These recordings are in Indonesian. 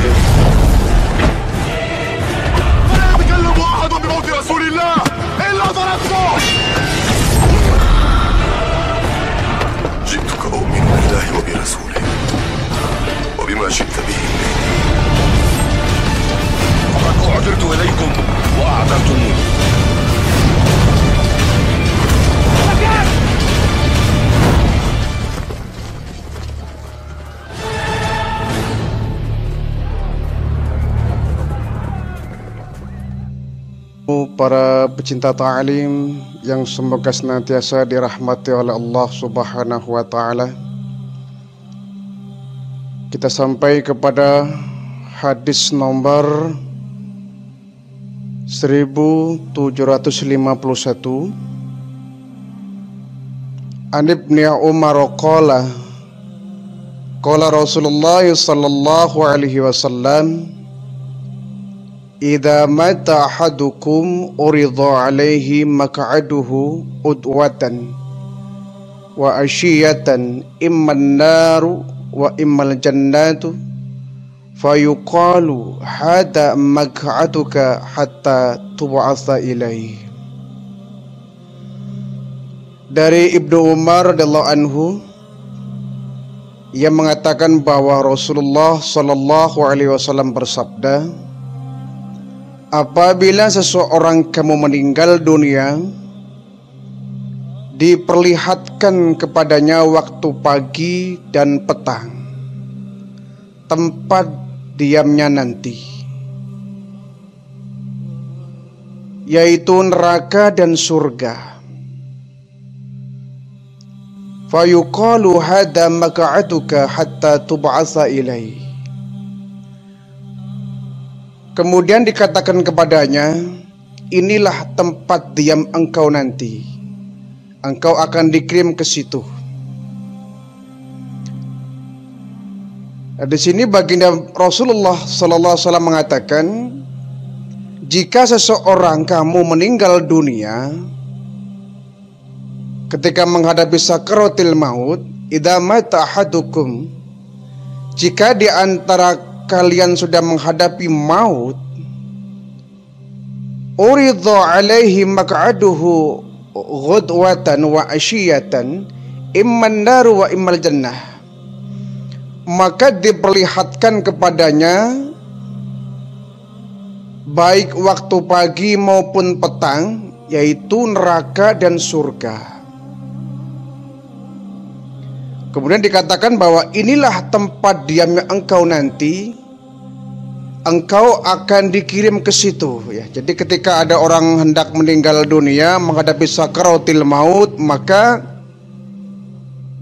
لا يتكلم أحد بموت رسول الله إلا ضربته. جئتك أؤمن بالله وبرسوله وبما شئت به فقد أعذرت إليكم وأعذرتموني. Para pecinta ta'lim yang semoga senantiasa dirahmati oleh Allah Subhanahu wa ta'ala, kita sampai kepada hadis nomor 1751. An Ibnu Umar qala Rasulullah sallallahu alaihi wasallam, idza mata ahadukum urida alaihi maq'aduhu udwatan wa ashiyatan imman naru wa immal jannatu fayuqalu hada maq'aduka hatta tub'atsa ilaihi. Dari Ibnu Umar radhiyallahu anhu, ia mengatakan bahwa Rasulullah sallallahu alaihi wasallam bersabda, apabila seseorang kamu meninggal dunia, diperlihatkan kepadanya waktu pagi dan petang, tempat diamnya nanti, yaitu neraka dan surga. Fayuqalu hadza maq'aduka hatta tub'atsa ilaihi. Kemudian dikatakan kepadanya, inilah tempat diam engkau nanti, engkau akan dikirim ke situ. Nah, di sini baginda Rasulullah sallallahu alaihi wasallam mengatakan, jika seseorang kamu meninggal dunia ketika menghadapi sakaratil maut, idza mata ahadukum, jika di antara kalian sudah menghadapi maut, uridha alaihi maq'aduhu ghudwatan wa ashiyatan imman naru wa immal jannah, maka diperlihatkan kepadanya baik waktu pagi maupun petang, yaitu neraka dan surga. Kemudian dikatakan bahwa inilah tempat diamnya engkau nanti, engkau akan dikirim ke situ. Ya, jadi ketika ada orang hendak meninggal dunia menghadapi sakaratil maut, maka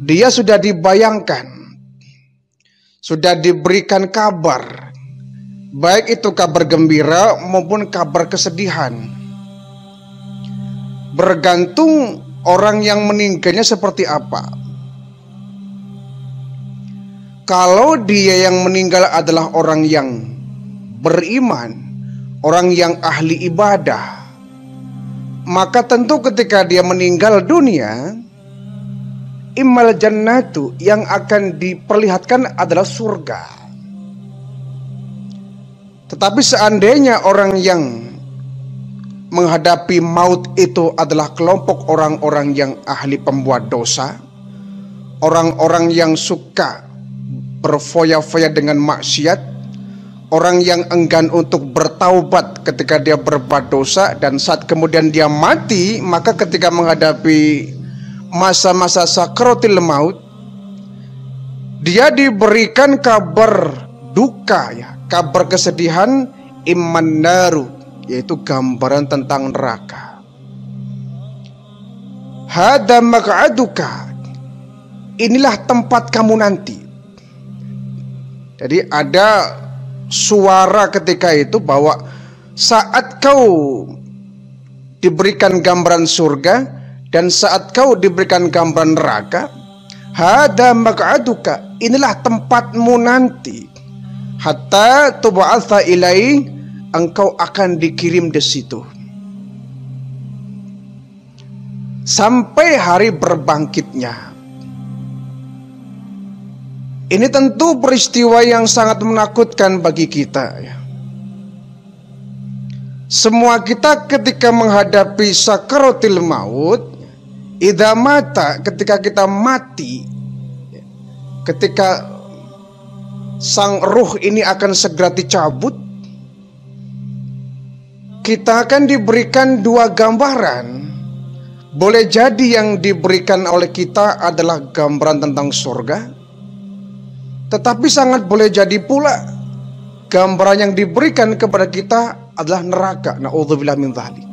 dia sudah dibayangkan, sudah diberikan kabar, baik itu kabar gembira maupun kabar kesedihan. Bergantung orang yang meninggalnya seperti apa. Kalau dia yang meninggal adalah orang yang beriman, orang yang ahli ibadah, maka tentu ketika dia meninggal dunia, immal jannatu, yang akan diperlihatkan adalah surga. Tetapi seandainya orang yang menghadapi maut itu adalah kelompok orang-orang yang ahli pembuat dosa, orang-orang yang suka berfoya-foya dengan maksiat, orang yang enggan untuk bertaubat ketika dia berbuat dosa, dan saat kemudian dia mati, maka ketika menghadapi masa-masa sakaratil maut, dia diberikan kabar duka, ya, kabar kesedihan, imman naru, yaitu gambaran tentang neraka. Hada maq'aduka, inilah tempat kamu nanti. Jadi ada suara ketika itu bahwa saat kau diberikan gambaran surga dan saat kau diberikan gambaran neraka, hada maq'aduka, inilah tempatmu nanti, hatta tub'atsa ilai, engkau akan dikirim di situ sampai hari berbangkitnya. Ini tentu peristiwa yang sangat menakutkan bagi kita ya. Semua kita ketika menghadapi sakaratul maut, idza mata, ketika kita mati, ketika sang ruh ini akan segera dicabut, kita akan diberikan dua gambaran. Boleh jadi yang diberikan oleh kita adalah gambaran tentang surga, tetapi sangat boleh jadi pula gambaran yang diberikan kepada kita adalah neraka. Na'udzubillah min dzalik.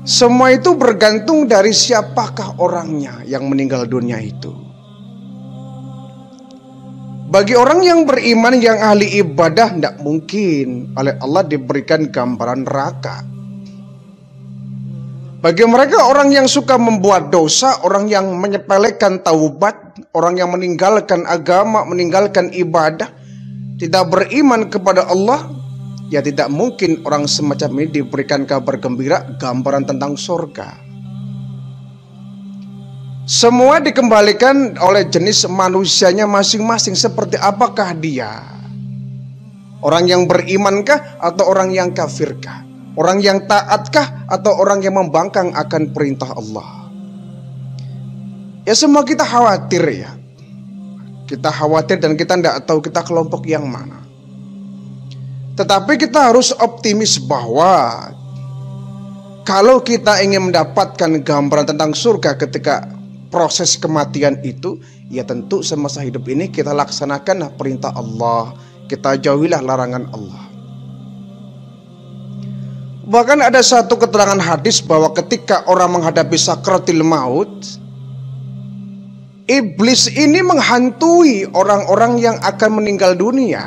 Semua itu bergantung dari siapakah orangnya yang meninggal dunia itu. Bagi orang yang beriman, yang ahli ibadah, tidak mungkin oleh Allah diberikan gambaran neraka. Bagi mereka orang yang suka membuat dosa, orang yang menyepelekan taubat, orang yang meninggalkan agama, meninggalkan ibadah, tidak beriman kepada Allah, ya tidak mungkin orang semacam ini diberikan kabar gembira, gambaran tentang surga. Semua dikembalikan oleh jenis manusianya masing-masing. Seperti apakah dia? Orang yang berimankah atau orang yang kafirkah? Orang yang taatkah atau orang yang membangkang akan perintah Allah? Ya semua kita khawatir ya. Kita khawatir dan kita tidak tahu kita kelompok yang mana. Tetapi kita harus optimis bahwa kalau kita ingin mendapatkan gambaran tentang surga ketika proses kematian itu, ya tentu semasa hidup ini kita laksanakan perintah Allah, kita jauhilah larangan Allah. Bahkan ada satu keterangan hadis bahwa ketika orang menghadapi sakaratul maut, iblis ini menghantui orang-orang yang akan meninggal dunia.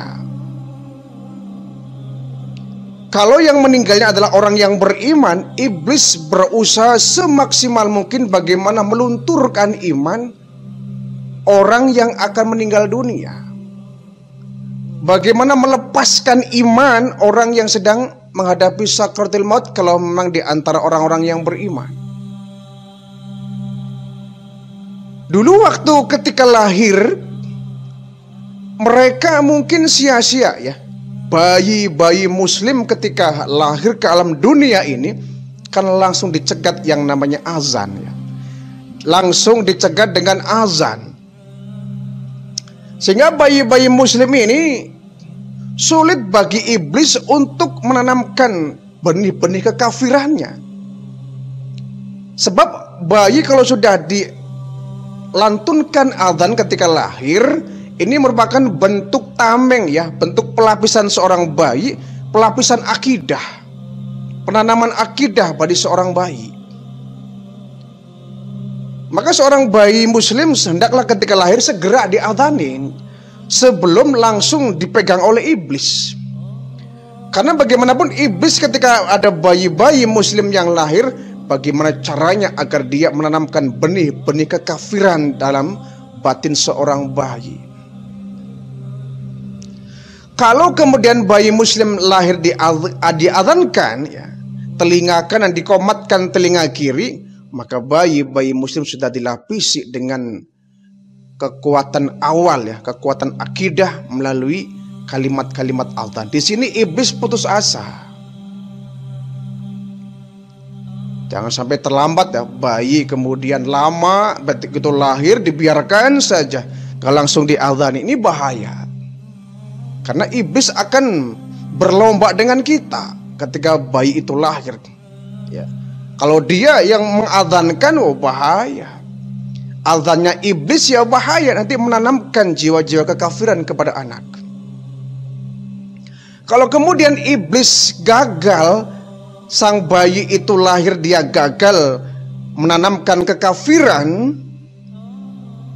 Kalau yang meninggalnya adalah orang yang beriman, iblis berusaha semaksimal mungkin bagaimana melunturkan iman orang yang akan meninggal dunia. Bagaimana melepaskan iman orang yang sedang menghadapi sakaratul maut kalau memang di antara orang-orang yang beriman. Dulu waktu ketika lahir, mereka mungkin sia-sia ya. Bayi-bayi muslim ketika lahir ke alam dunia ini kan langsung dicegat yang namanya azan ya. Langsung dicegat dengan azan. Sehingga bayi-bayi muslim ini sulit bagi iblis untuk menanamkan benih-benih kekafirannya. Sebab bayi kalau sudah dilantunkan azan ketika lahir, ini merupakan bentuk tameng ya, bentuk pelapisan seorang bayi, pelapisan akidah, penanaman akidah bagi seorang bayi. Maka seorang bayi muslim hendaklah ketika lahir segera diadzanin sebelum langsung dipegang oleh iblis. Karena bagaimanapun iblis ketika ada bayi-bayi muslim yang lahir, bagaimana caranya agar dia menanamkan benih-benih kekafiran dalam batin seorang bayi. Kalau kemudian bayi muslim lahir diadzankan ya, telinga kanan dikomatkan telinga kiri, maka bayi-bayi muslim sudah dilapisi dengan kekuatan awal ya, kekuatan akidah melalui kalimat-kalimat adzan. Di sini iblis putus asa. Jangan sampai terlambat ya, bayi kemudian lama begitu lahir dibiarkan saja, gak langsung diadzani, ini bahaya. Karena iblis akan berlomba dengan kita ketika bayi itu lahir ya. Kalau dia yang mengadzankan, oh bahaya. Adzannya iblis ya bahaya, nanti menanamkan jiwa-jiwa kekafiran kepada anak. Kalau kemudian iblis gagal, sang bayi itu lahir dia gagal menanamkan kekafiran,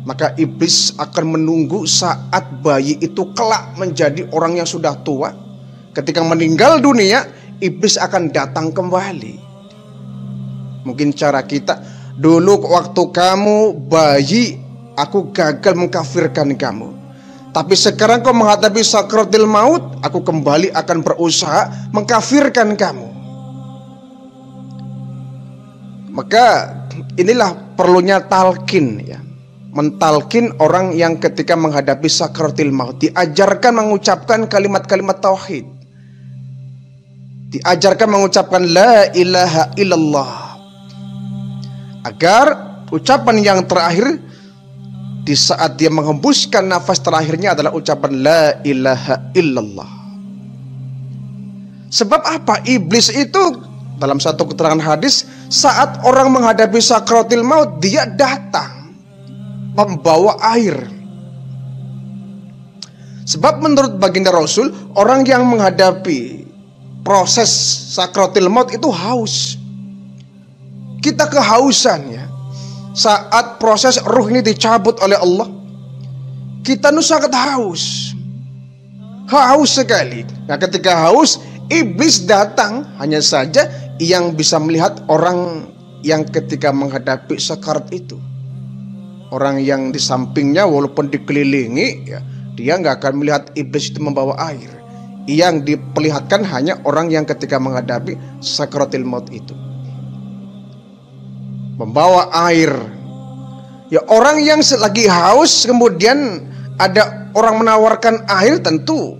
maka iblis akan menunggu saat bayi itu kelak menjadi orang yang sudah tua. Ketika meninggal dunia, iblis akan datang kembali. Mungkin cara kita, dulu waktu kamu bayi, aku gagal mengkafirkan kamu. Tapi sekarang kau menghadapi sakaratul maut, aku kembali akan berusaha mengkafirkan kamu. Maka inilah perlunya talqin ya. mentalkin orang yang ketika menghadapi sakaratil maut, diajarkan mengucapkan kalimat-kalimat tauhid, diajarkan mengucapkan la ilaha illallah, agar ucapan yang terakhir di saat dia menghembuskan nafas terakhirnya adalah ucapan la ilaha illallah. Sebab apa? Iblis itu dalam satu keterangan hadis, saat orang menghadapi sakaratil maut, dia datang membawa air. Sebab menurut baginda Rasul, orang yang menghadapi proses sakaratil maut itu haus. Kita kehausan ya. Saat proses ruh ini dicabut oleh Allah, kita sangat haus. Haus sekali. Nah, ketika haus, iblis datang. Hanya saja yang bisa melihat orang yang ketika menghadapi sakarat itu. Orang yang di sampingnya walaupun dikelilingi ya, dia nggak akan melihat iblis itu membawa air. Yang diperlihatkan hanya orang yang ketika menghadapi sakaratil maut itu membawa air. Ya, orang yang lagi haus kemudian ada orang menawarkan air, tentu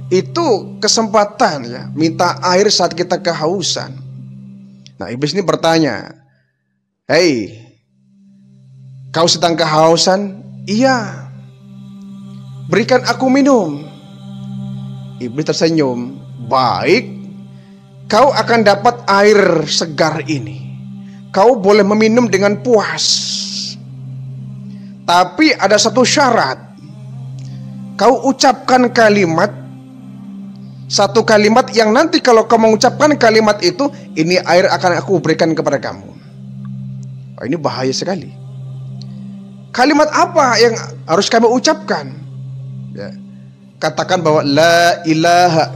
itu kesempatan ya, minta air saat kita kehausan. Nah, iblis ini bertanya, "Hei, kau sedang kehausan?" "Iya." "Berikan aku minum." Iblis tersenyum, "Baik, kau akan dapat air segar ini. Kau boleh meminum dengan puas. Tapi ada satu syarat. Kau ucapkan kalimat, satu kalimat yang nanti kalau kau mengucapkan kalimat itu, ini air akan aku berikan kepada kamu." Oh, ini bahaya sekali. Kalimat apa yang harus kami ucapkan? Ya. Katakan bahwa la ilaha,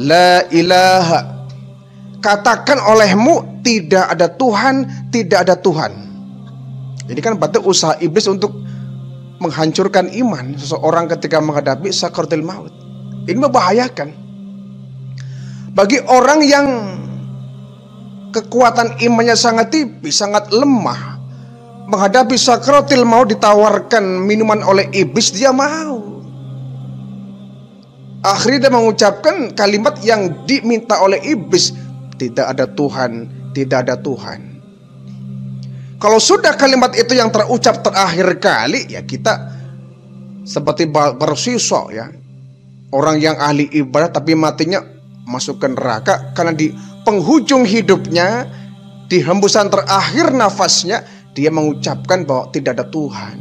la ilaha. Katakan olehmu tidak ada Tuhan, tidak ada Tuhan. Ini kan berarti usaha iblis untuk menghancurkan iman seseorang ketika menghadapi sakaratul maut. Ini membahayakan. Bagi orang yang kekuatan imannya sangat tipis, sangat lemah, menghadapi sakaratul maut ditawarkan minuman oleh iblis, dia mau. Akhirnya dia mengucapkan kalimat yang diminta oleh iblis, tidak ada Tuhan, tidak ada Tuhan. Kalau sudah kalimat itu yang terucap terakhir kali, ya kita seperti bersisok ya, orang yang ahli ibadah tapi matinya masuk ke neraka karena di penghujung hidupnya, di hembusan terakhir nafasnya, dia mengucapkan bahwa tidak ada Tuhan.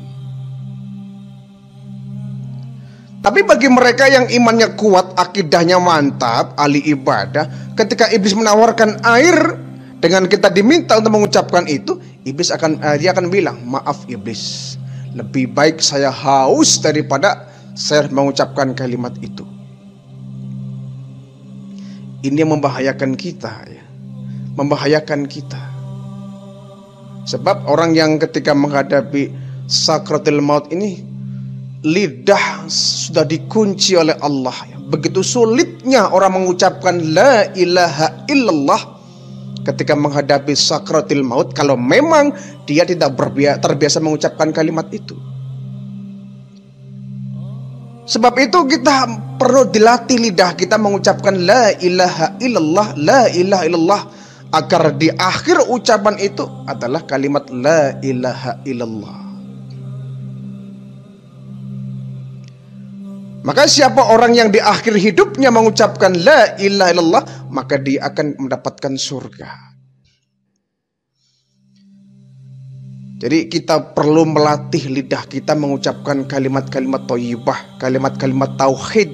Tapi bagi mereka yang imannya kuat, akidahnya mantap, ahli ibadah, ketika iblis menawarkan air dengan kita diminta untuk mengucapkan itu, iblis dia akan bilang, "Maaf iblis, lebih baik saya haus daripada saya mengucapkan kalimat itu." Ini yang membahayakan kita ya. Membahayakan kita. Sebab orang yang ketika menghadapi sakaratul maut ini, lidah sudah dikunci oleh Allah. Begitu sulitnya orang mengucapkan la ilaha illallah ketika menghadapi sakaratul maut, kalau memang dia tidak terbiasa mengucapkan kalimat itu. Sebab itu kita perlu dilatih lidah kita mengucapkan la ilaha illallah, la ilaha illallah, agar di akhir ucapan itu adalah kalimat la ilaha illallah. Maka siapa orang yang di akhir hidupnya mengucapkan la ilaha illallah, maka dia akan mendapatkan surga. Jadi kita perlu melatih lidah kita mengucapkan kalimat-kalimat thayyibah, kalimat-kalimat tauhid,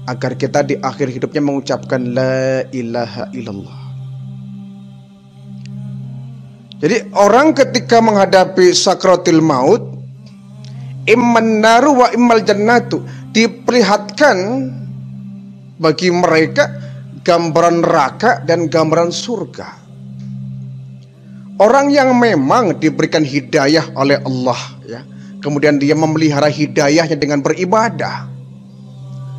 agar kita di akhir hidupnya mengucapkan la ilaha illallah. Jadi orang ketika menghadapi sakaratul maut, imman naru wa immal jannatu, diperlihatkan bagi mereka gambaran neraka dan gambaran surga. Orang yang memang diberikan hidayah oleh Allah ya, kemudian dia memelihara hidayahnya dengan beribadah,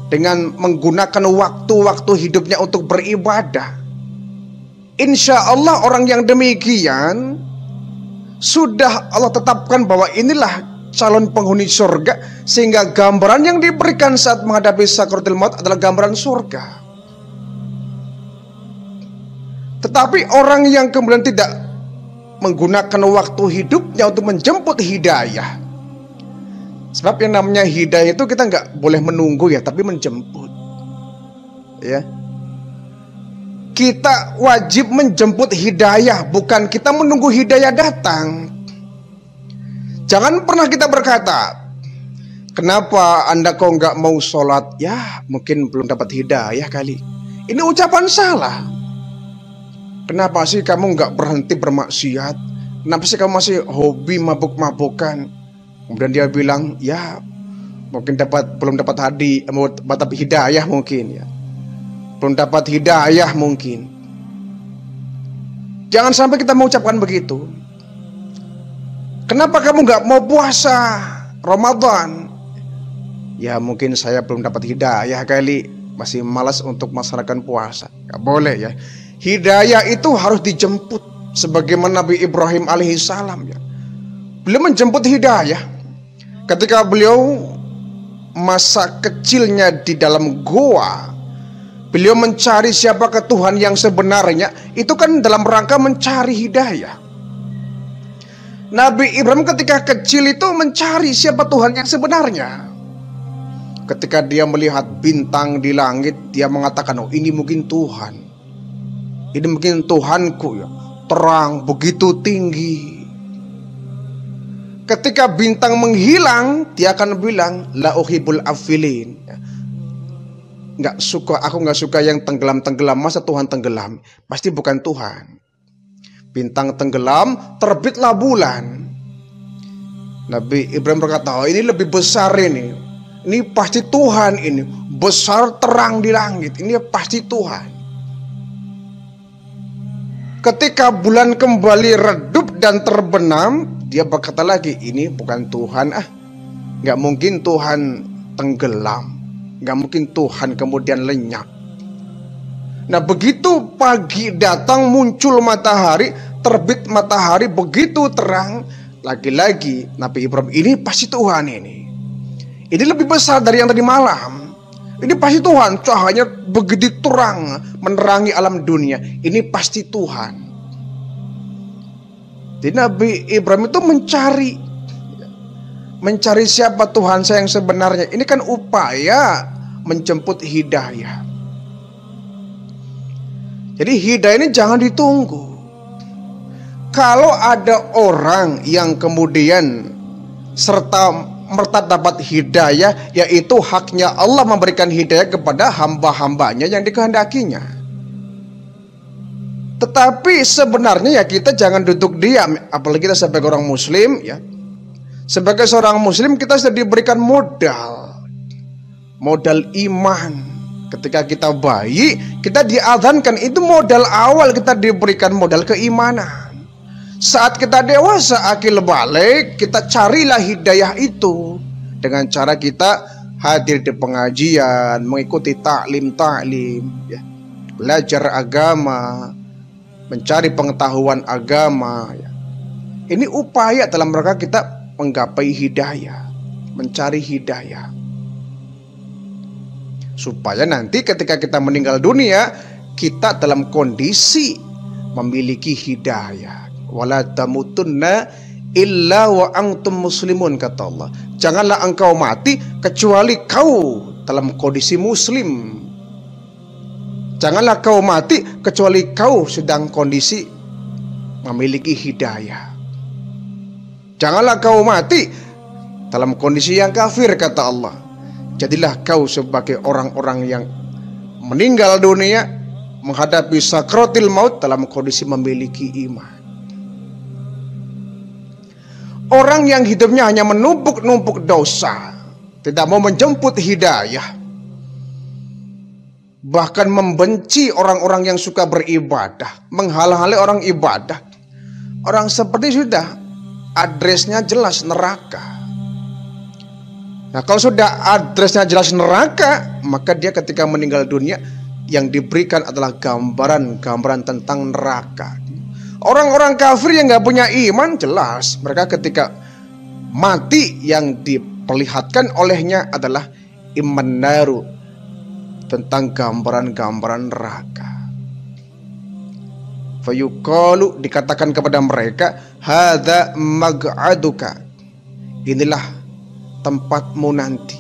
dengan menggunakan waktu-waktu hidupnya untuk beribadah, insya Allah orang yang demikian sudah Allah tetapkan bahwa inilah calon penghuni surga, sehingga gambaran yang diberikan saat menghadapi sakaratul maut adalah gambaran surga. Tetapi orang yang kemudian tidak menggunakan waktu hidupnya untuk menjemput hidayah, sebab yang namanya hidayah itu kita nggak boleh menunggu ya, tapi menjemput. Ya, kita wajib menjemput hidayah, bukan kita menunggu hidayah datang. Jangan pernah kita berkata, kenapa Anda kok nggak mau sholat? Ya mungkin belum dapat hidayah kali. Ini ucapan salah. Kenapa sih kamu nggak berhenti bermaksiat? Kenapa sih kamu masih hobi mabuk-mabukan? Kemudian dia bilang, ya mungkin belum dapat hidayah mungkin ya. Belum dapat hidayah mungkin. Jangan sampai kita mengucapkan begitu. Kenapa kamu nggak mau puasa Ramadan? Ya mungkin saya belum dapat hidayah kali, masih malas untuk melaksanakan puasa. Gak boleh ya. Hidayah itu harus dijemput, sebagaimana Nabi Ibrahim alaihissalam ya. Beliau menjemput hidayah ketika beliau masa kecilnya di dalam goa. Beliau mencari siapakah Tuhan yang sebenarnya. Itu kan dalam rangka mencari hidayah. Nabi Ibrahim ketika kecil itu mencari siapa Tuhan yang sebenarnya. Ketika dia melihat bintang di langit, dia mengatakan, oh ini mungkin Tuhan. Ini mungkin Tuhanku ya, terang begitu tinggi. Ketika bintang menghilang, dia akan bilang, la uhibbul afilin. Aku nggak suka yang tenggelam-tenggelam. Masa Tuhan tenggelam? Pasti bukan Tuhan. Bintang tenggelam, terbitlah bulan. Nabi Ibrahim berkata, oh ini lebih besar ini. Ini pasti Tuhan ini. Besar terang di langit. Ini pasti Tuhan. Ketika bulan kembali redup dan terbenam, dia berkata lagi, ini bukan Tuhan ah. Gak mungkin Tuhan tenggelam. Gak mungkin Tuhan kemudian lenyap. Nah begitu pagi datang, muncul matahari, terbit matahari begitu terang, lagi-lagi Nabi Ibrahim, ini pasti Tuhan ini. Ini lebih besar dari yang tadi malam. Ini pasti Tuhan, cahayanya begitu terang menerangi alam dunia. Ini pasti Tuhan. Jadi Nabi Ibrahim itu mencari siapa Tuhan saya yang sebenarnya. Ini kan upaya menjemput hidayah. Jadi hidayah ini jangan ditunggu. Kalau ada orang yang kemudian serta merta dapat hidayah, yaitu haknya Allah memberikan hidayah kepada hamba-hambanya yang dikehendakinya. Tetapi sebenarnya ya kita jangan duduk diam, apalagi kita sebagai orang muslim ya. Sebagai seorang muslim kita sudah diberikan modal iman. Ketika kita bayi, kita diadzankan, itu modal awal kita diberikan modal keimanan. Saat kita dewasa, akil balik, kita carilah hidayah itu dengan cara kita hadir di pengajian, mengikuti taklim ya, belajar agama, mencari pengetahuan agama ya. Ini upaya dalam rangka kita menggapai hidayah, mencari hidayah, supaya nanti ketika kita meninggal dunia, kita dalam kondisi memiliki hidayah. Wala tamutunna illa wa antum muslimun, kata Allah. Janganlah engkau mati kecuali kau dalam kondisi muslim. Janganlah kau mati kecuali kau sedang kondisi memiliki hidayah. Janganlah kau mati dalam kondisi yang kafir, kata Allah. Jadilah kau sebagai orang-orang yang meninggal dunia menghadapi sakaratul maut dalam kondisi memiliki iman. Orang yang hidupnya hanya menumpuk-numpuk dosa, tidak mau menjemput hidayah, bahkan membenci orang-orang yang suka beribadah, menghalang-halangi orang ibadah, orang seperti sudah adresnya jelas neraka. Nah kalau sudah adresnya jelas neraka, maka dia ketika meninggal dunia yang diberikan adalah gambaran-gambaran tentang neraka. Orang-orang kafir yang nggak punya iman, jelas mereka ketika mati yang diperlihatkan olehnya adalah iman naru, tentang gambaran-gambaran neraka. Fayuqalu, dikatakan kepada mereka, hadza mag'aduka, inilah tempatmu nanti,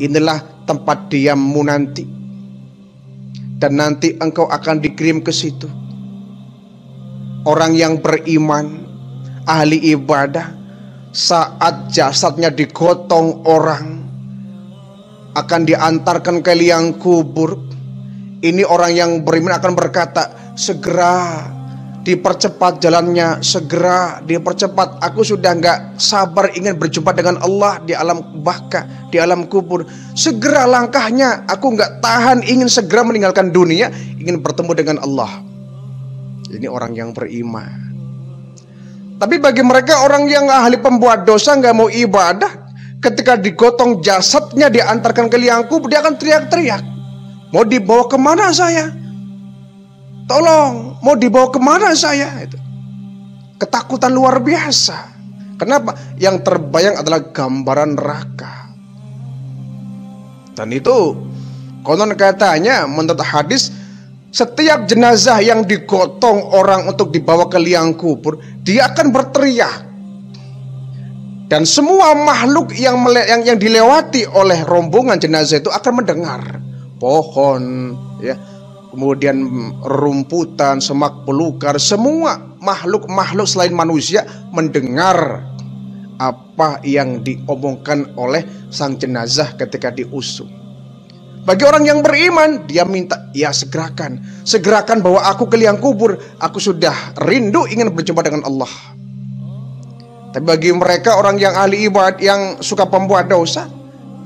inilah tempat diammu nanti, dan nanti engkau akan dikirim ke situ. Orang yang beriman, ahli ibadah, saat jasadnya digotong orang, akan diantarkan ke liang kubur. Ini orang yang beriman akan berkata, segera dipercepat jalannya, segera dipercepat. Aku sudah nggak sabar ingin berjumpa dengan Allah di alam baka, di alam kubur. Segera langkahnya, aku nggak tahan ingin segera meninggalkan dunia, ingin bertemu dengan Allah. Ini orang yang beriman. Tapi bagi mereka orang yang ahli pembuat dosa, nggak mau ibadah, ketika digotong jasadnya diantarkan ke liang kubur, dia akan teriak-teriak, mau dibawa kemana saya? Tolong, mau dibawa kemana saya? Itu ketakutan luar biasa. Kenapa? Yang terbayang adalah gambaran neraka. Dan itu konon katanya menurut hadis, setiap jenazah yang digotong orang untuk dibawa ke liang kubur, dia akan berteriak. Dan semua makhluk yang dilewati oleh rombongan jenazah itu akan mendengar. Pohon, ya, kemudian rumputan, semak belukar, semua makhluk-makhluk selain manusia mendengar apa yang diomongkan oleh sang jenazah ketika diusung. Bagi orang yang beriman, dia minta, ya segerakan bawa aku ke liang kubur, aku sudah rindu ingin berjumpa dengan Allah. Tapi bagi mereka orang yang ahli ibadah, yang suka pembuat dosa,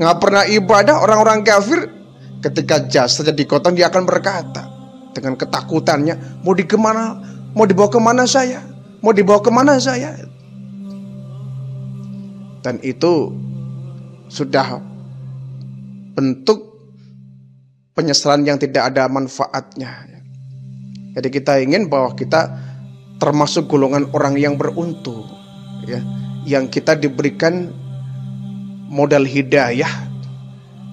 nggak pernah ibadah, orang-orang kafir, ketika jasadnya digotong, dia akan berkata dengan ketakutannya, mau dibawa kemana saya? Mau dibawa kemana saya? Dan itu sudah bentuk penyesalan yang tidak ada manfaatnya. Jadi kita ingin bahwa kita termasuk golongan orang yang beruntung, ya, yang kita diberikan modal hidayah,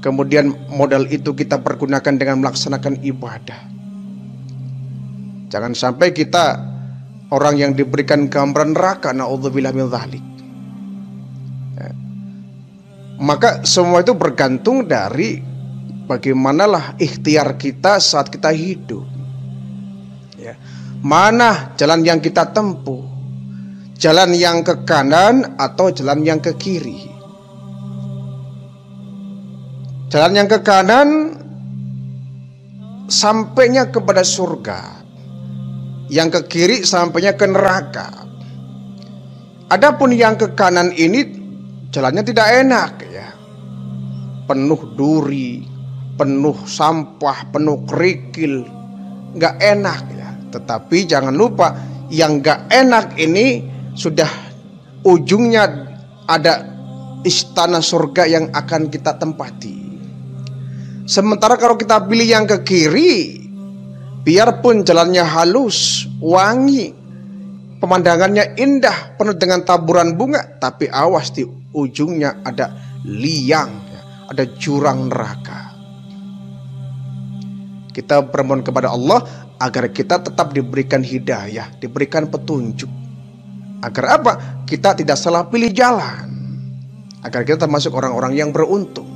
kemudian modal itu kita pergunakan dengan melaksanakan ibadah. Jangan sampai kita orang yang diberikan gambaran neraka, naudzubillah min dzalik. Ya. Maka semua itu bergantung dari bagaimanalah ikhtiar kita saat kita hidup, ya. Mana jalan yang kita tempuh, jalan yang ke kanan atau jalan yang ke kiri. Jalan yang ke kanan sampainya kepada surga, yang ke kiri sampainya ke neraka. Adapun yang ke kanan ini jalannya tidak enak, ya, penuh duri, penuh sampah, penuh kerikil, nggak enak, ya. Tetapi jangan lupa, yang nggak enak ini sudah ujungnya ada istana surga yang akan kita tempati. Sementara kalau kita pilih yang ke kiri, biarpun jalannya halus, wangi, pemandangannya indah, penuh dengan taburan bunga, tapi awas, di ujungnya ada liang, ya, ada jurang neraka. Kita bermohon kepada Allah agar kita tetap diberikan hidayah, diberikan petunjuk. Agar apa? Kita tidak salah pilih jalan. Agar kita termasuk orang-orang yang beruntung.